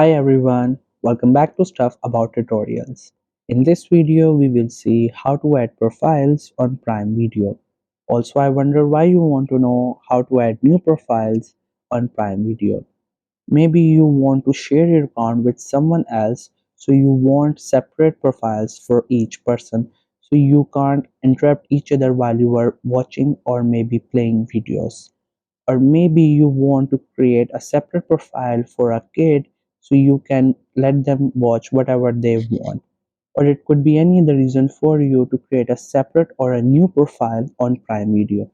Hi everyone, welcome back to Stuff About Tutorials. In this video, we will see how to add profiles on Prime Video. Also, I wonder why you want to know how to add new profiles on Prime Video. Maybe you want to share your account with someone else, so you want separate profiles for each person so you can't interrupt each other while you are watching or maybe playing videos. Or maybe you want to create a separate profile for a kid so you can let them watch whatever they want. Or it could be any other reason for you to create a separate or a new profile on Prime Video.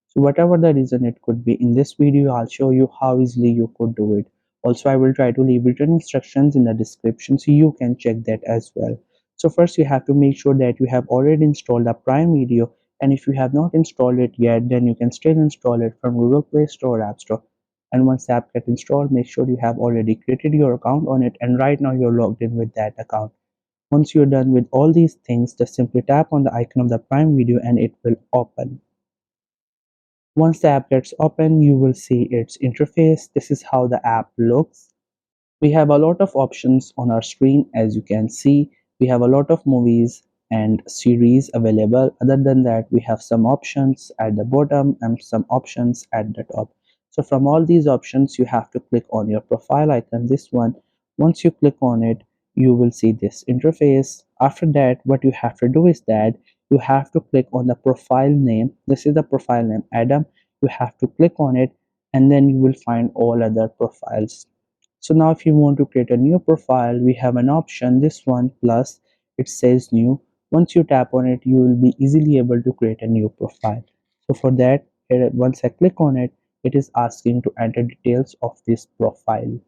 So whatever the reason it could be, in this video I'll show you how easily you could do it. Also, I will try to leave written instructions in the description so you can check that as well. So first you have to make sure that you have already installed the Prime Video, and if you have not installed it yet, then you can still install it from Google Play Store or App Store. And once the app gets installed, make sure you have already created your account on it, and right now you're logged in with that account. Once you're done with all these things, just simply tap on the icon of the Prime Video and it will open. Once the app gets open, you will see its interface. This is how the app looks. We have a lot of options on our screen. As you can see, we have a lot of movies and series available. Other than that, we have some options at the bottom and some options at the top. So from all these options, you have to click on your profile icon, this one. Once you click on it, you will see this interface. After that, what you have to do is that you have to click on the profile name. This is the profile name, Adam. You have to click on it, and then you will find all other profiles. So now if you want to create a new profile, we have an option, this one, plus it says new. Once you tap on it, you will be easily able to create a new profile. So for that, here, once I click on it, it is asking to enter details of this profile.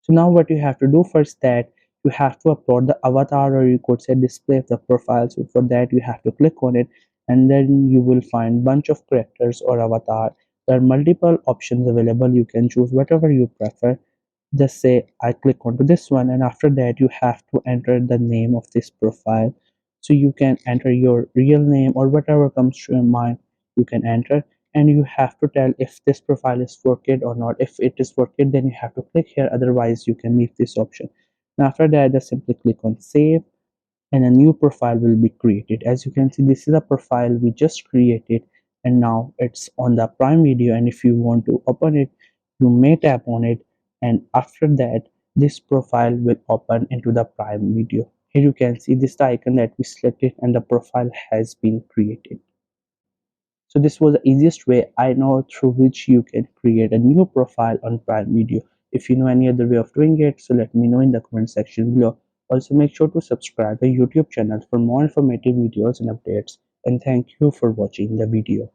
So now what you have to do first, that you have to upload the avatar, or you could say display of the profile. So for that you have to click on it, and then you will find bunch of characters or avatar. There are multiple options available. You can choose whatever you prefer. Just say I click onto this one, and after that you have to enter the name of this profile. So you can enter your real name or whatever comes to your mind, you can enter. And you have to tell if this profile is for kid or not. If it is for kid, then you have to click here, otherwise you can leave this option. And after that, just simply click on save, and a new profile will be created. As you can see, this is a profile we just created, and now it's on the Prime Video. And if you want to open it, you may tap on it, and after that this profile will open into the Prime Video. Here you can see this icon that we selected, and the profile has been created. So this was the easiest way I know through which you can create a new profile on Prime Video. If you know any other way of doing it, so let me know in the comment section below. Also, make sure to subscribe to the YouTube channel for more informative videos and updates. And thank you for watching the video.